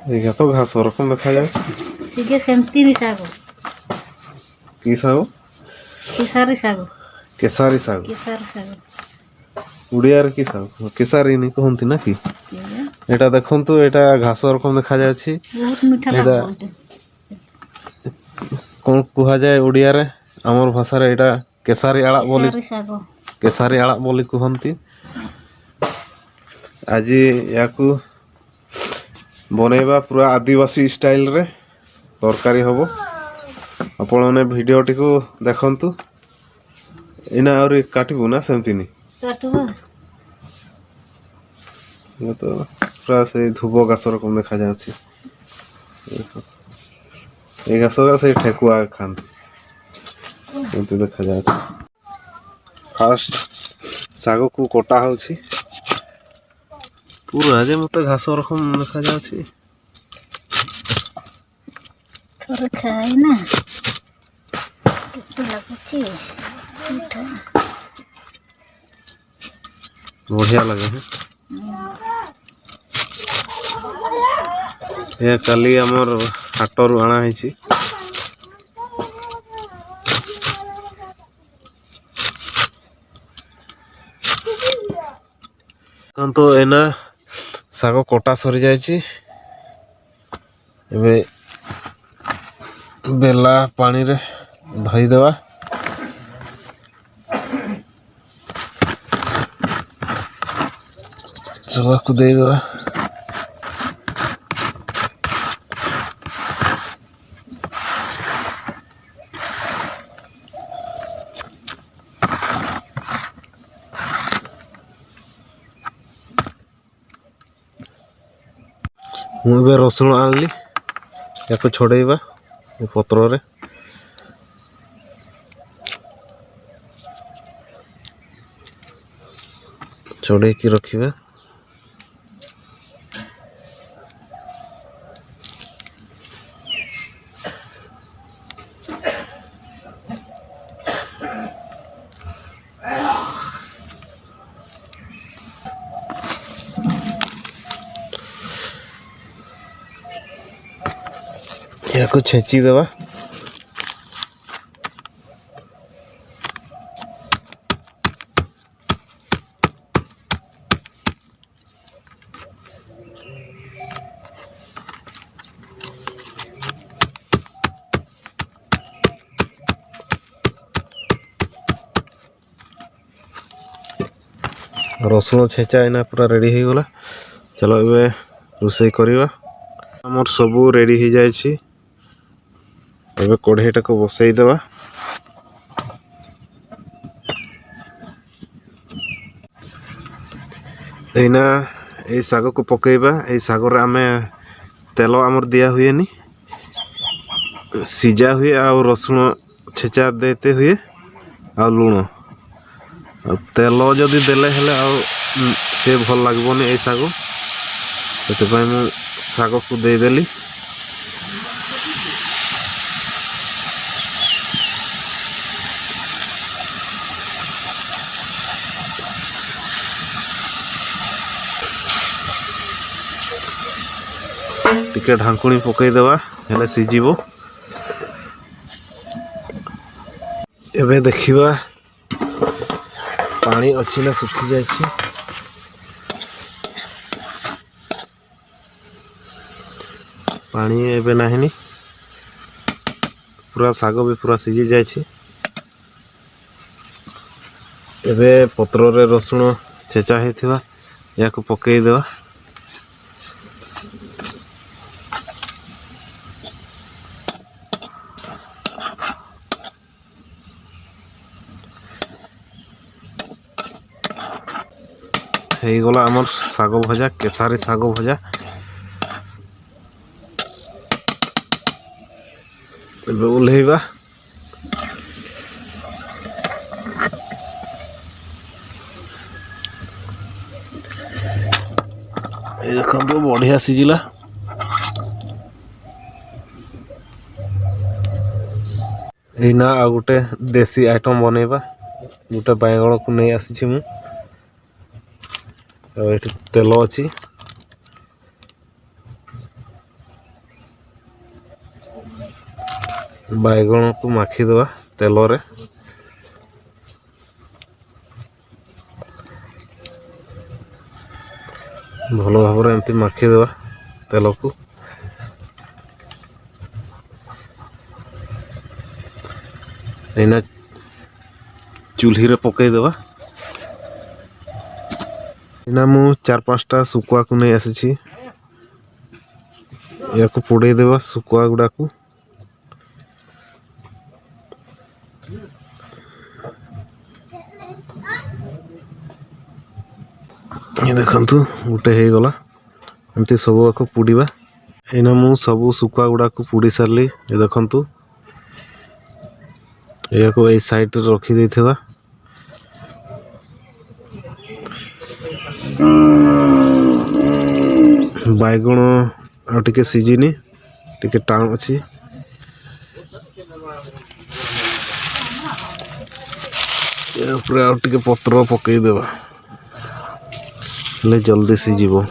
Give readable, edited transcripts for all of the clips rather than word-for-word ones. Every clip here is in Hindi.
देखा तो घास रकम देखा जाए सीगे सेमती साग कि साग केसारी साग केसारी साग केसारी साग उड़िया रे कि साग केसारी नहीं कहती ना कि एटा देखंतु एटा घास रकम देखा जाछि बहुत मीठा एटा लागो कोन कुहा जाए उड़िया रे हमर भाषा रे एटा केसारी आड़ा बोली कहंती आज याकू बनेबा पूरा आदिवासी स्टाइल रे तरकारी हबो आपण माने वीडियो टिको देखंतु इना और काटबो ना सेमती नहीं काटबो ये तो पूरा से धुबो घास रकम देखा जाଉଛି ए घास का से ठेकुआ खान एमती देखा जाଉଛି फास्ट सागो को कोटा होଉଛି पूरा जे मते घास रकम देखा जाଉଛି थोड़ा खाए ना कितना लगुची मीठा बढ़िया लगे है ये काली हमर हाटरू आना है तो एना सागो कोटा सरी जाइछि एबे बेला पानी रे धई देवा चला को दे देवा मुबे रसुण आनली याको छोड़ेबा पत्र रे छोड़े की रखिबा याको छेची देवा रसुण छेचा इना पूरा रेडी हो गला चलो ए रोसई करिवा हमर सब रेडी हो जाय छी एबे कढ़ईटा को बसई देवा एना ए साग को पकेबा ए साग रे आमे तेल आमर दिया हुए नी सीजा हुए आ रसुण छेचा देते हुए आ लुण तेल जदि देले हेले आ से भल लागबोनी ए साग सेते पय मु साग को दे देली टिके ढांकुणी पकई देवा हेले सीजीबो एबे देखिबा पानी अच्छी ना सुखी जाय छी पानी एबे नाहिनी पूरा साग भी पूरा सीजी जाय छी एबे पत्र रे रसुण छेचा हेथिबा याको पकई देवा हे गला हमर साग भजा केसारी साग भजा एबे ओल्हेबा ए देखो तो बढ़िया सिजिला एना आ गोटे देसी आइटम बनेबा गोटे बैंगण को नहीं आसी मु तेल अच्छी बैगण को माखीदेवा तेल रे भल भाव एमती माखीदेवा तेल को एना चूल्ही रे पकईदेवा एना मु 4-5टा सुकुआ को नहीं आसी या को पोड़े देवा सुकुआ गुड़ा को ये देखंतु गोटे हो गला एमती सब को पुड़ीबा एना मु सब सुकुआ गुड़ा को पुड़ी सारली ये देखंतु या को ए साइड रे रखी देथिबा बैगण आ टिके सीजिनी टिके टाण अछि या ऊपर आ टिके पत्र पकई देबा ले जल्दी सीजिबो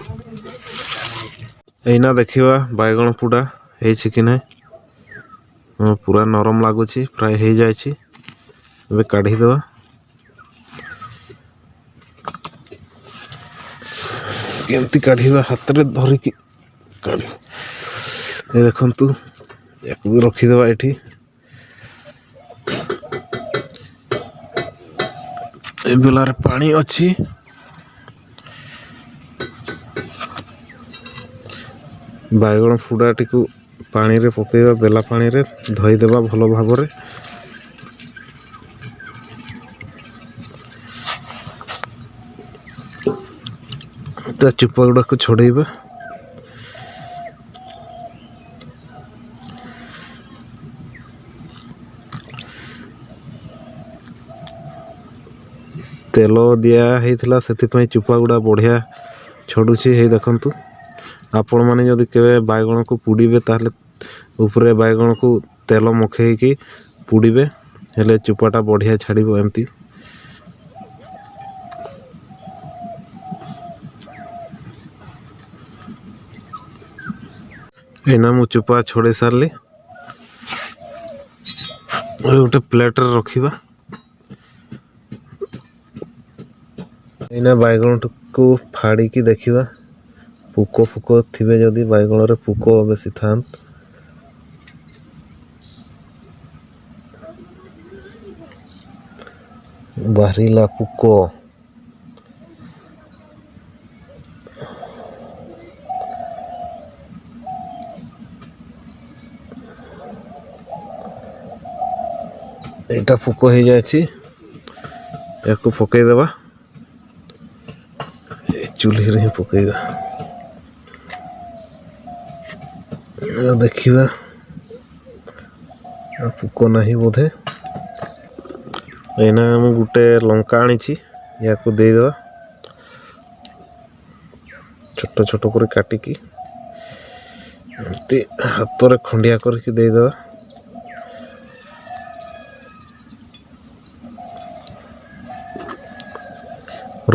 एना देखिबा बैगण पुडा हेछि कि नै पूरा नरम लागुछि प्राय हे जायछि एबे काढी देबा केमती काढीबा हाथ रे धरि कि काढी ए देखंतु एक भी रखी देबा एठी ए बेलार पानी अछि बैगण फुडाटी को पानी रे पकेवा बेला पानी रे धोई देबा भलो भाव रे ता चुपा गुड़ा को छोड़ेबा तेल दिया हेइथला सेति पई चुपा गुड़ा बढ़िया छोडुछि हे देखंतु आपण माने जदि केबे बैगण को पुड़ीबे ताहले ऊपरे बैगण को तेल मखई की पुड़ीबे हेले चुपाटा बढ़िया छाड़िबो एमती एना मु चुपा छोड़े सारली गोटे प्लेट रे रखिबा एना बैगण को फाड़ी की देखिबा पुको फुको थिबे जदि बैगण रे पुको बेसी थांत बाहरीला पुको एटा पुको हो जायछि याको पकई देबा चूल्ही रे पकईबा देखिबा पुको नहीं बोधे एना हम गुटे लंका आनी या को दे देबा छोट छोट कर काटिकी हाथ रे खंडिया करके दे देबा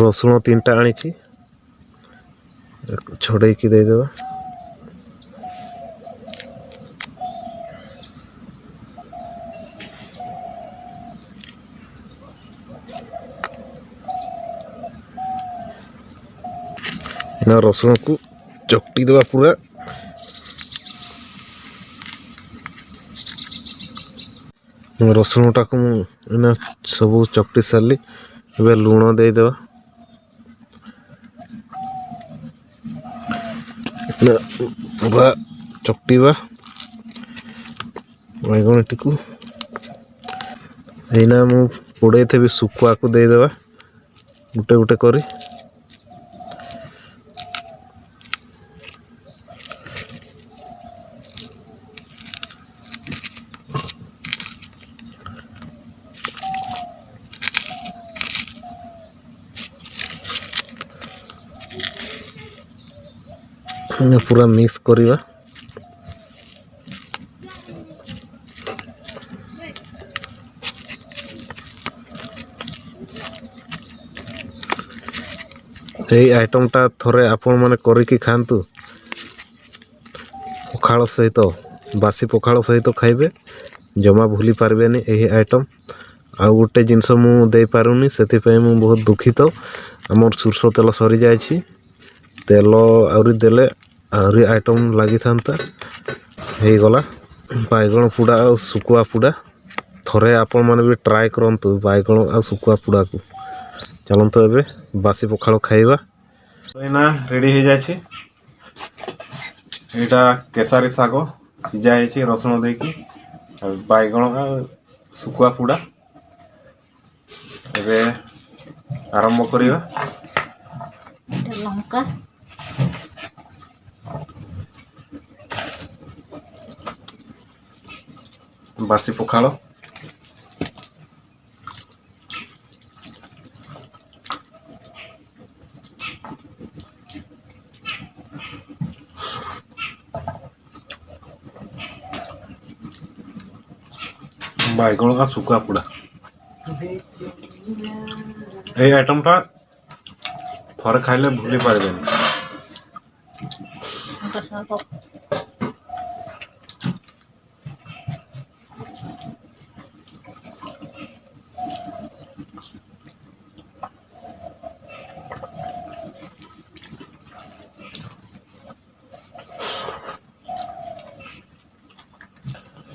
रसुण 3टा आनी छोड़े की दे देबा एना रसुण को चकटी देबा पूरा रसुण टा को एना सब चकटी सारली एबे लूण दे देबा पूरा चकटीबा बैगण टी को एना मु पोड़े थे भी सुकुआ को दे देबा गुटे गुटे करी पूरा मिक्स करिबा এই আইটেমটা থরে আপন মানে করিকি খান্তু পখাଳ সহিত বাসি পখাଳ সহিত খাইবে जमा भूली पारबेनी यही आइटम। आउ गोटे जिनस मु दे पारुनी सेथिपई मु बहुत दुखित। आमर सोरष तेल सरी जाइछि, तेल आउरी देले आउरी आइटम लगी था हो गला बैगण पुड़ा और सुकुआ पुड़ा। थरे आपण मैंने भी ट्राए करंतु बैगण और सुकुआ पुड़ा को। चलते एबे बासी पखाल खाइबा। एना रेडी हो जाछि। एटा केसारी साग सिझा है रसुण देकी बैगण सुकुआ पुड़ा। एबे आरंभ करिबा। लंका बासी पखाल बैगण का सुकुआ पुड़ा। এই আইটেমটা থরে খাইলে ভুলি পারবেন। ଶାଗ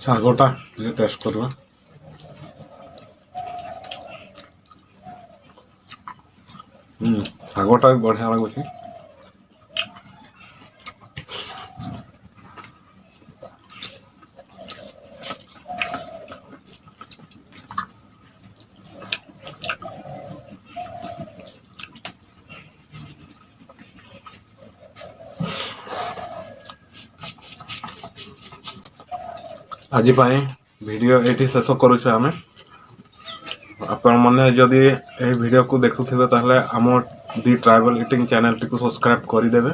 ଶାଗଟା ଟିକେ ଟେଷ୍ଟ କରିବା। ଶାଗଟା ବି ବଢ଼ିଆ ଲାଗୁଛି। आज वीडियो ये शेष करुचे आम। आपण मैंने जदि ये वीडियो को देखुथिबे ताहले आम दी ट्राइबल इटिंग चैनल टी को सब्सक्राइब करदेवे।